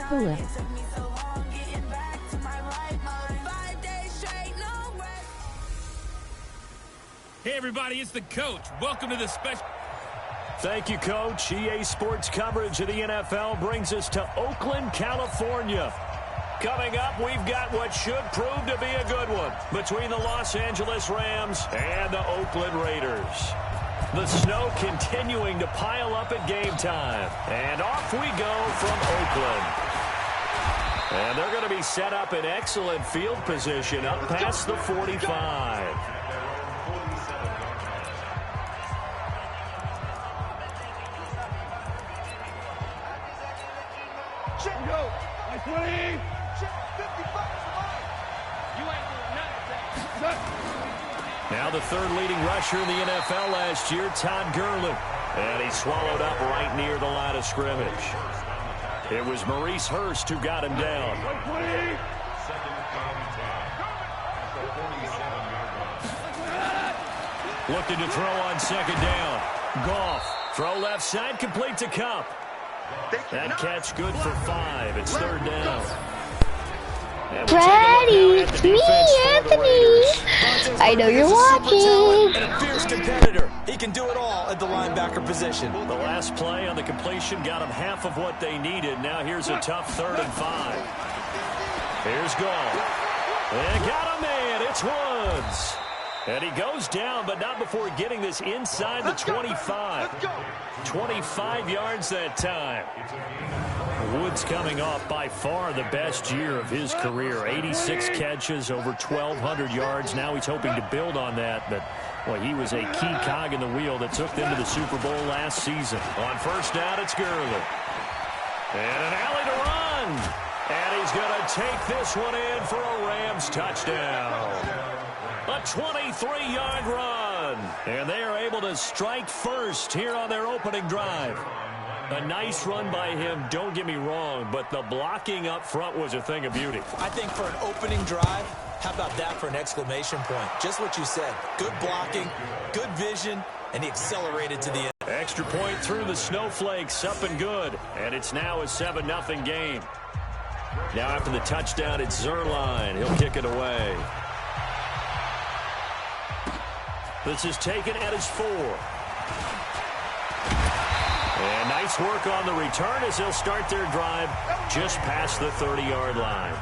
10. Hey everybody, it's the coach. Welcome to the special. Thank you, Coach. EA Sports coverage of the NFL brings us to Oakland, California. Coming up, we've got what should prove to be a good one between the Los Angeles Rams and the Oakland Raiders. The snow continuing to pile up at game time. And off we go from Oakland. And they're going to be set up in excellent field position up past the 45. Now the third leading rusher in the NFL last year, Todd Gurley. And he swallowed up right near the line of scrimmage. It was Maurice Hurst who got him down. Looking to throw on second down. Goff. Throw left side, complete to Kupp. That catch good for 5. It's third down. Ready, it's me, Anthony. I know you're watching. And a fierce competitor. He can do it all at the linebacker position. The last play on the completion got him half of what they needed. Now here's a tough 3rd and 5. Here's Goff. And got him, man. It's Woods. And he goes down, but not before getting this inside the 25. 25 yards that time. Woods coming off by far the best year of his career. 86 catches, over 1,200 yards. Now he's hoping to build on that, but well, he was a key cog in the wheel that took them to the Super Bowl last season. On first down, it's Gurley. And an alley to run. And he's going to take this one in for a Rams touchdown. A 23-yard run. And they are able to strike first here on their opening drive. A nice run by him, don't get me wrong, but the blocking up front was a thing of beauty. I think for an opening drive, how about that for an exclamation point? Just what you said. Good blocking, good vision, and he accelerated to the end. Extra point through the snowflakes, up and good. And it's now a 7-0 game. Now after the touchdown, it's Zerline. He'll kick it away. This is taken at his 4. And nice work on the return as they'll start their drive just past the 30-yard line.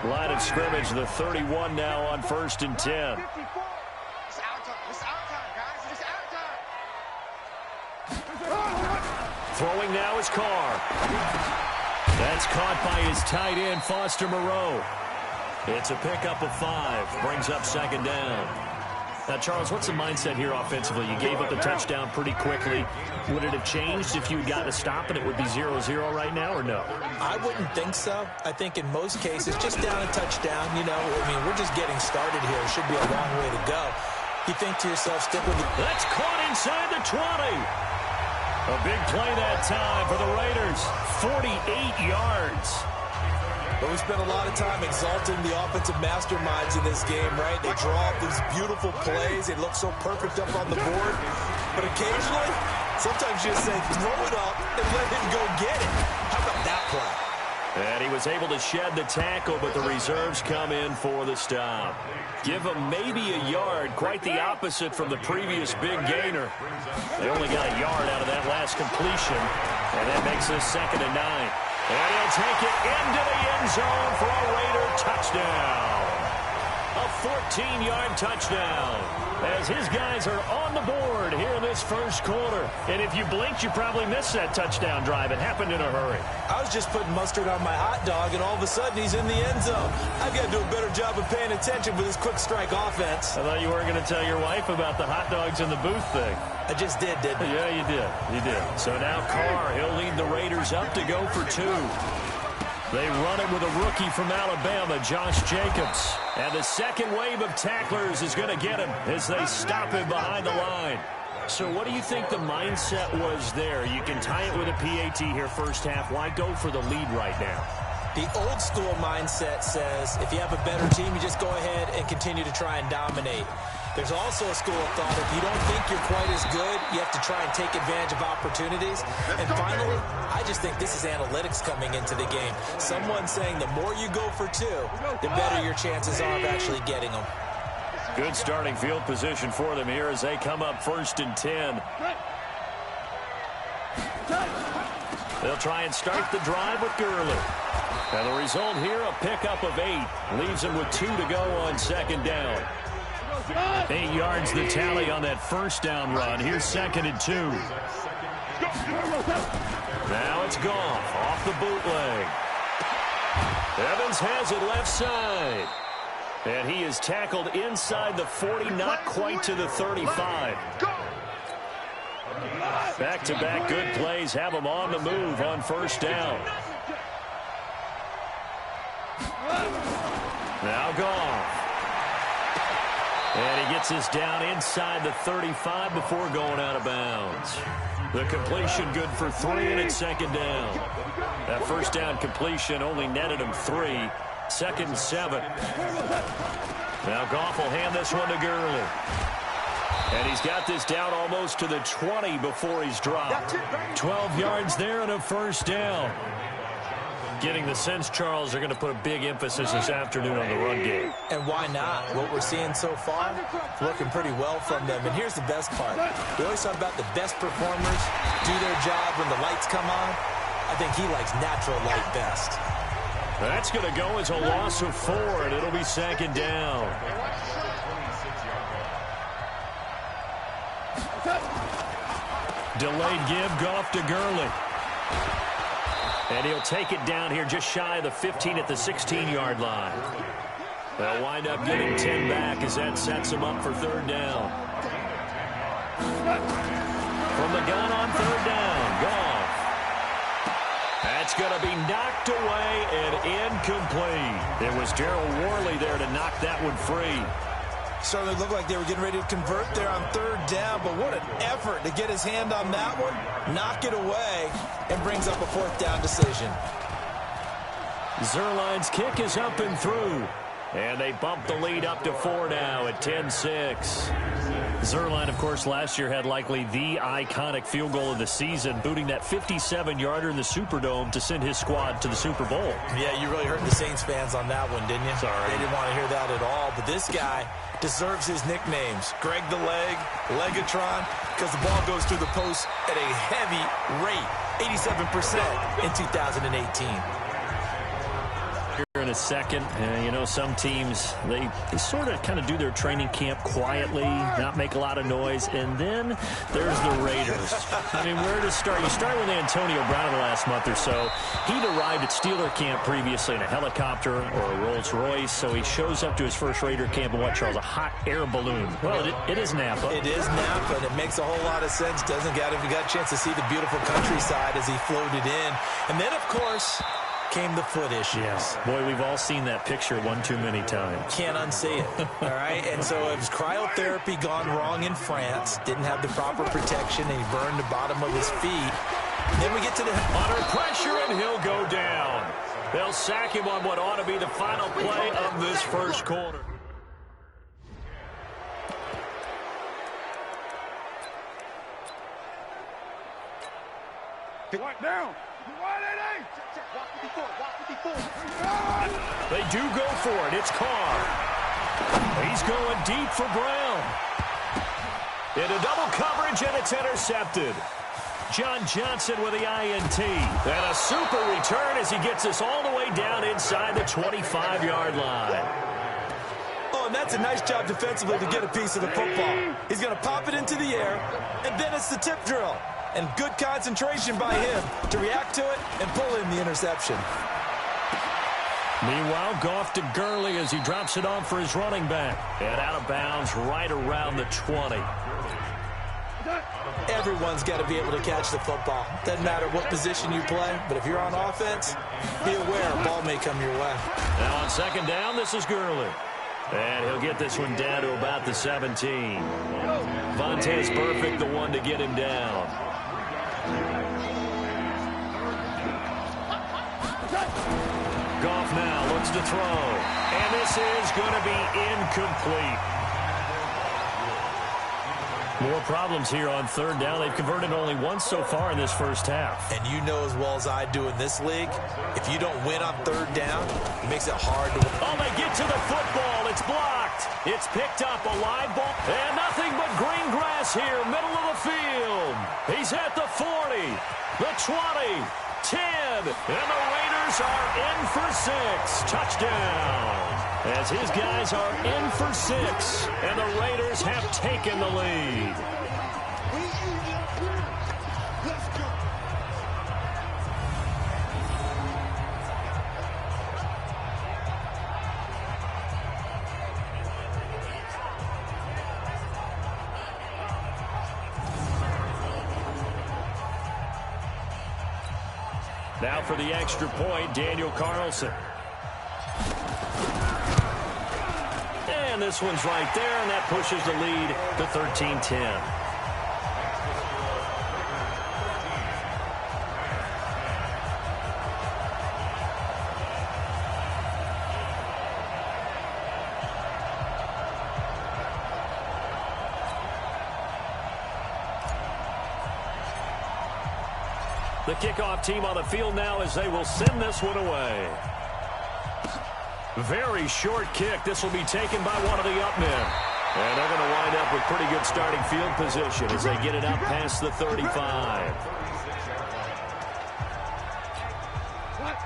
Line of scrimmage, the 31 now on 1st and 10. Throwing now is Carr. That's caught by his tight end, Foster Moreau. It's a pickup of 5. Brings up second down. Now, Charles, what's the mindset here offensively? You gave up the touchdown pretty quickly. Would it have changed if you had gotten a stop and it would be 0-0 right now, or no? I wouldn't think so. I think in most cases, just down a touchdown, you know, I mean, we're just getting started here. It should be a long way to go. You think to yourself, stick with it. That's caught inside the 20. A big play that time for the Raiders. 48 yards. But we spent a lot of time exalting the offensive masterminds in this game, right? They draw up these beautiful plays. They look so perfect up on the board. But occasionally, sometimes you just say, throw it up and let him go get it. How about that play? And he was able to shed the tackle, but the reserves come in for the stop. Give him maybe a yard, quite the opposite from the previous big gainer. They only got a yard out of that last completion, and that makes this 2nd and 9. And he'll take it into the end zone for a Raider touchdown. A 14-yard touchdown as his guys are on the board here in this first quarter. And if you blinked, you probably missed that touchdown drive. It happened in a hurry. I was just putting mustard on my hot dog, and all of a sudden he's in the end zone. I've got to do a better job of paying attention with this quick strike offense. I thought you weren't going to tell your wife about the hot dogs in the booth thing. I just did, didn't I? Yeah, you did. You did. So now Carr, he'll lead the Raiders up to go for 2. They run it with a rookie from Alabama, Josh Jacobs. And the second wave of tacklers is going to get him as they stop him behind the line. So what do you think the mindset was there? You can tie it with a PAT here first half. Why go for the lead right now? The old school mindset says if you have a better team, you just go ahead and continue to try and dominate. There's also a school of thought, if you don't think you're quite as good, you have to try and take advantage of opportunities. And finally, I just think this is analytics coming into the game. Someone saying the more you go for two, the better your chances are of actually getting them. Good starting field position for them here as they come up 1st and 10. They'll try and start the drive with Gurley. And the result here, a pickup of 8. Leaves them with 2 to go on 2nd down. 8 yards the tally on that 1st down run. Here's 2nd and 2. Now it's Goff off the bootleg. Evans has it left side. And he is tackled inside the 40, not quite to the 35. Back-to-back good plays have him on the move on 1st down. Now Goff. And he gets us down inside the 35 before going out of bounds. The completion good for 3, and it's 2nd down. That 1st down completion only netted him 3. 2nd and 7. Now Goff will hand this one to Gurley. And he's got this down almost to the 20 before he's dropped. 12 yards there and a 1st down. Getting the sense, Charles, they're going to put a big emphasis this afternoon on the run game. And why not? What we're seeing so far, working pretty well from them. And here's the best part. We always talk about the best performers do their job when the lights come on. I think he likes natural light best. That's going to go as a loss of 4, and it'll be 2nd down. Delayed give, Goff to Gurley. And he'll take it down here just shy of the 15 at the 16-yard line. They'll wind up getting 10 back as that sets them up for 3rd down. From the gun on 3rd down, Goff. That's going to be knocked away and incomplete. It was Darryl Worley there to knock that one free. Certainly looked like they were getting ready to convert there on 3rd down, but what an effort to get his hand on that one, knock it away, and brings up a 4th down decision. Zerline's kick is up and through, and they bump the lead up to 4 now at 10-6. Zerline, of course, last year had likely the iconic field goal of the season, booting that 57-yarder in the Superdome to send his squad to the Super Bowl. Yeah, you really hurt the Saints fans on that one, didn't you? Sorry. They didn't want to hear that at all, but this guy deserves his nicknames. Greg the Leg, Legatron, because the ball goes through the post at a heavy rate, 87% in 2018. Here in a second, you know, some teams, they sort of kind of do their training camp quietly, not make a lot of noise, and then there's the Raiders. I mean, where to start? You start with Antonio Brown in the last month or so. He'd arrived at Steeler camp previously in a helicopter or a Rolls Royce, so he shows up to his first Raider camp in what, Charles, a hot air balloon. Well, it is Napa. It is Napa, and it makes a whole lot of sense, doesn't it? If you got a chance to see the beautiful countryside as he floated in. And then, of course, came the foot issues. Yes. Boy, we've all seen that picture one too many times. Can't unsee it. All right? And so it was cryotherapy gone wrong in France. Didn't have the proper protection, and he burned the bottom of his feet. And then we get to the... Under pressure, and he'll go down. They'll sack him on what ought to be the final play of this first quarter. Right down. They do go for it. It's Carr. He's going deep for Brown. Into double coverage, and it's intercepted. John Johnson with the INT. And a super return as he gets us all the way down inside the 25-yard line. Oh, and that's a nice job defensively to get a piece of the football. He's going to pop it into the air, and then it's the tip drill. And good concentration by him to react to it and pull in the interception. Meanwhile, Goff to Gurley as he drops it off for his running back. And out of bounds right around the 20. Everyone's got to be able to catch the football. Doesn't matter what position you play, but if you're on offense, be aware a ball may come your way. Now on second down, this is Gurley. And he'll get this one down to about the 17. Vontaze Burfict, the one to get him down. Goff now looks to throw. And this is going to be incomplete. More problems here on third down. They've converted only once so far in this first half. And you know as well as I do in this league, if you don't win on third down, it makes it hard to win. Oh, they get to the football. It's blocked. It's picked up, a live ball. And nothing but green grass here, middle of the field. He's at the 40, the 20, 10, and the Raiders are in for 6. Touchdown. As his guys are in for 6, and the Raiders have taken the lead. Now for the extra point, Daniel Carlson. And this one's right there, and that pushes the lead to 13-10. The kickoff team on the field now as they will send this one away. Very short kick. This will be taken by one of the up men. And they're going to wind up with pretty good starting field position as they get it up past the 35.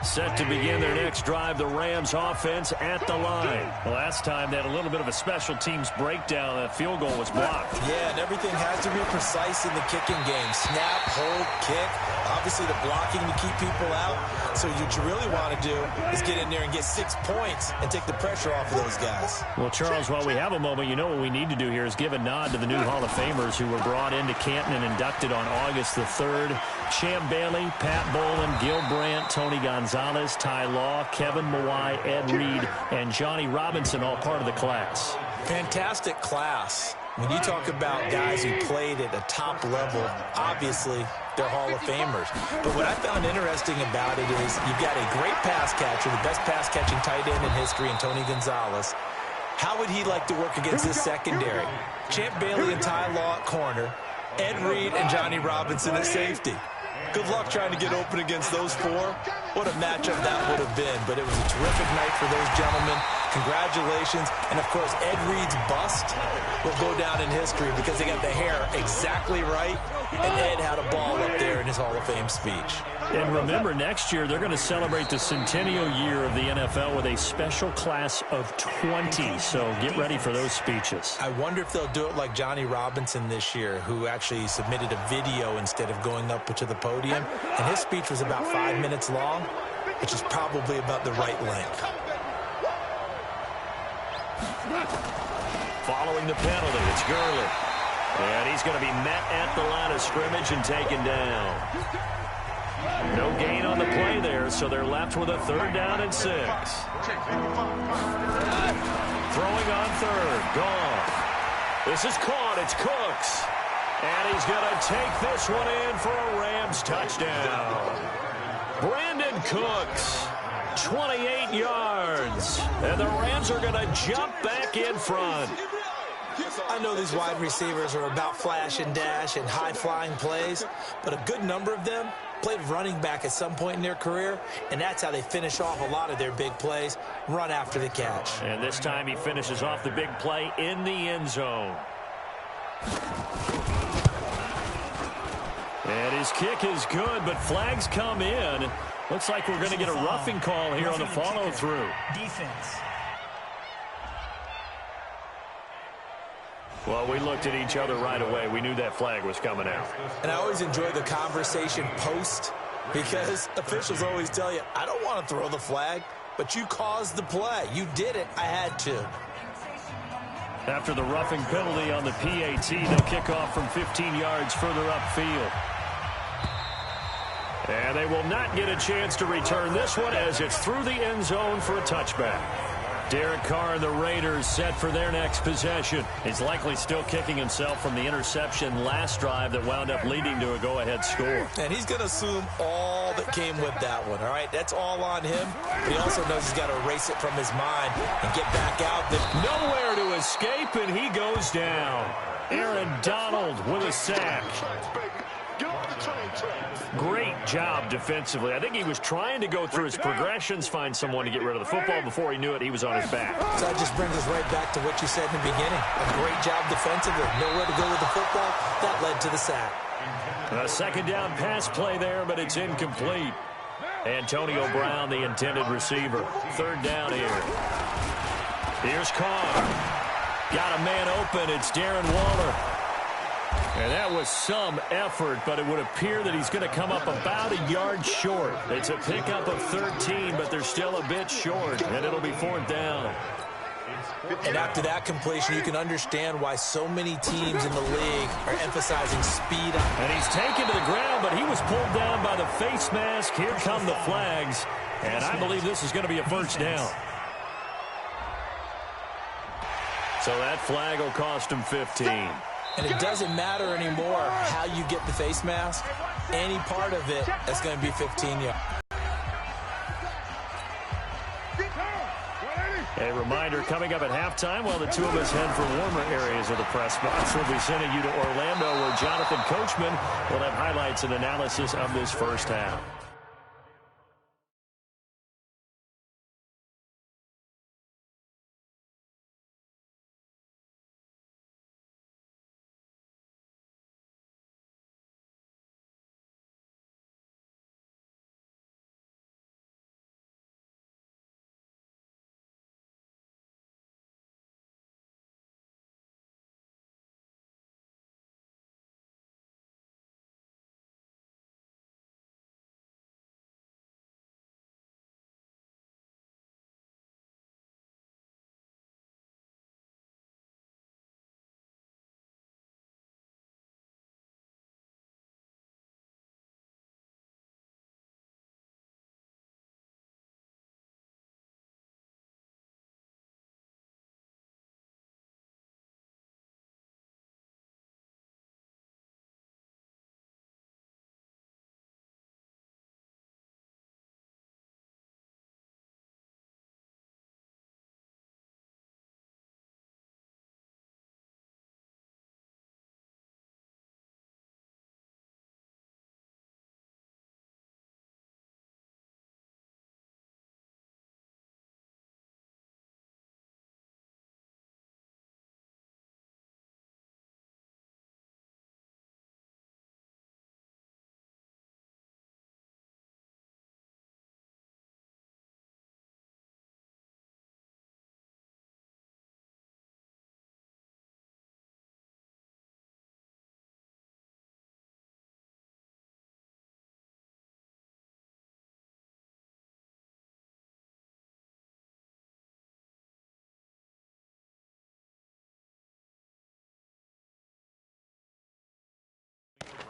Set to begin their next drive, the Rams offense at the line. Last time they had a little bit of a special teams breakdown. That field goal was blocked. Yeah, and everything has to be precise in the kicking game. Snap, hold, kick. Obviously the blocking to keep people out. So what you really want to do is get in there and get 6 points and take the pressure off of those guys. Well, Charles, while we have a moment, you know what we need to do here is give a nod to the new Hall of Famers who were brought into Canton and inducted on August the 3rd. Champ Bailey, Pat Bolin, Gil Brandt, Tony Gonzalez, Ty Law, Kevin Mawai, Ed Reed, and Johnny Robinson, all part of the class. Fantastic class. When you talk about guys who played at a top level, obviously they're Hall of Famers. But what I found interesting about it is you've got a great pass catcher, the best pass-catching tight end in history, in Tony Gonzalez. How would he like to work against this secondary? Champ Bailey and Ty Law at corner, Ed Reed and Johnny Robinson at safety. Good luck trying to get open against those four. What a matchup that would have been. But it was a terrific night for those gentlemen. Congratulations. And, of course, Ed Reed's bust will go down in history because they got the hair exactly right. And Ed had a ball up there in his Hall of Fame speech. And remember, next year they're going to celebrate the centennial year of the NFL with a special class of 20. So get ready for those speeches. I wonder if they'll do it like Johnny Robinson this year, who actually submitted a video instead of going up to the podium. And his speech was about 5 minutes long, which is probably about the right length. Following the penalty, it's Gurley. And he's going to be met at the line of scrimmage and taken down. No gain on the play there, so they're left with a 3rd down and 6. Throwing on 3rd, gone. This is caught, it's Cooks. And he's going to take this one in for a Rams touchdown. Brandon Cooks, 28 yards. And the Rams are going to jump back in front. I know these wide receivers are about flash and dash and high-flying plays, but a good number of them played running back at some point in their career, and that's how they finish off a lot of their big plays, run after the catch. And this time he finishes off the big play in the end zone. And his kick is good, but flags come in. Looks like we're going to get a roughing call here on the follow-through. Defense. Well, we looked at each other right away. We knew that flag was coming out. And I always enjoy the conversation post because officials always tell you, I don't want to throw the flag, but you caused the play. You did it. I had to. After the roughing penalty on the PAT, they'll kick off from 15 yards further upfield. And they will not get a chance to return this one as it's through the end zone for a touchback. Derek Carr and the Raiders set for their next possession. He's likely still kicking himself from the interception last drive that wound up leading to a go-ahead score. And he's going to assume all that came with that one, all right? That's all on him. But he also knows he's got to erase it from his mind and get back out there. Nowhere to escape, and he goes down. Aaron Donald with a sack. Great job defensively. I think he was trying to go through his progressions, find someone to get rid of the football. Before he knew it, he was on his back. So that just brings us right back to what you said in the beginning. A great job defensively. Nowhere to go with the football. That led to the sack. A second down pass play there, but it's incomplete. Antonio Brown, the intended receiver. Third down here. Here's Carr. Got a man open. It's Darren Waller. And that was some effort, but it would appear that he's going to come up about a yard short. It's a pickup of 13, but they're still a bit short, and it'll be fourth down. And after that completion, you can understand why so many teams in the league are emphasizing speed. And he's taken to the ground, but he was pulled down by the face mask. Here come the flags, and I believe this is going to be a first down. So that flag will cost him 15. And it doesn't matter anymore how you get the face mask. Any part of it, that's going to be 15 yards. A reminder, coming up at halftime, while the two of us head for warmer areas of the press box, we'll be sending you to Orlando, where Jonathan Coachman will have highlights and analysis of this first half.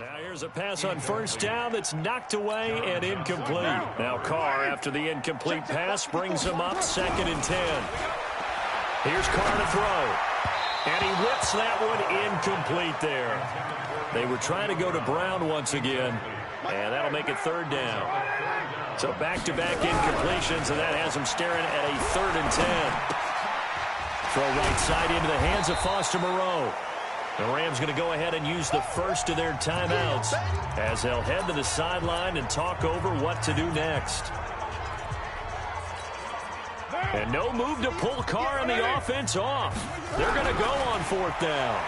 Now here's a pass on first down that's knocked away and incomplete. Now Carr, after the incomplete pass, brings him up 2nd and 10. Here's Carr to throw. And he whips that one incomplete there. They were trying to go to Brown once again, and that'll make it 3rd down. So back-to-back incompletions, and that has him staring at a 3rd and 10. Throw right side into the hands of Foster Moreau. The Rams going to go ahead and use the first of their timeouts as they'll head to the sideline and talk over what to do next. And no move to pull Carr and the offense off. They're going to go on 4th down.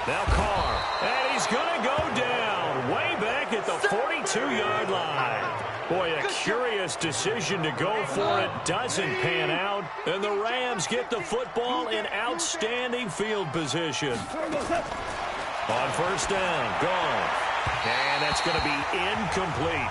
Now Carr, and he's going to go down way back at the 42-yard line. Boy, a curious decision to go for it. Doesn't pan out. And the Rams get the football in outstanding field position. On 1st down, gone. And that's going to be incomplete.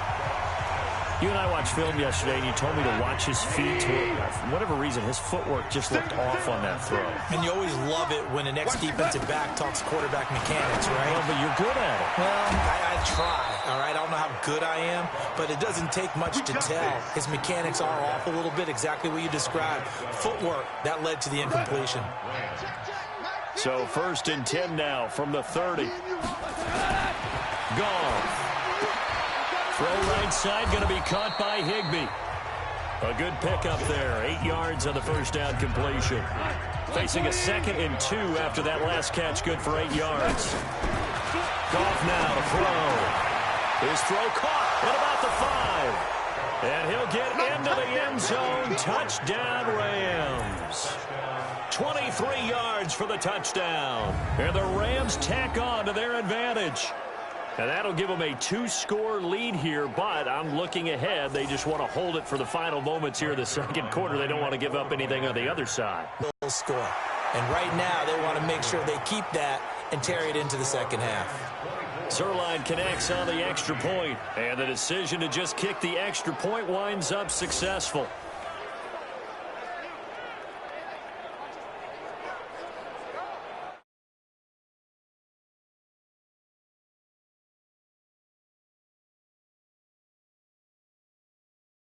You and I watched film yesterday, and you told me to watch his feet. For whatever reason, his footwork just looked off on that throw. And you always love it when the next defensive back talks quarterback mechanics, right? Well, but you're good at it. Well, I try, all right? I don't know how good I am, but it doesn't take much to tell. His mechanics are off a little bit, exactly what you described. Footwork, that led to the incompletion. So 1st and 10 now from the 30. Gone. Throw right side, going to be caught by Higbee. A good pickup there. 8 yards on the first down completion. Facing a 2nd and 2 after that last catch, good for 8 yards. Goff now to throw. His throw caught at about the 5. And he'll get into the end zone. Touchdown, Rams. 23 yards for the touchdown. And the Rams tack on to their advantage. And that'll give them a 2-score lead here, but I'm looking ahead. They just want to hold it for the final moments here in the second quarter. They don't want to give up anything on the other side. Score. And right now they want to make sure they keep that and carry it into the second half. Zerline connects on the extra point, and the decision to just kick the extra point winds up successful.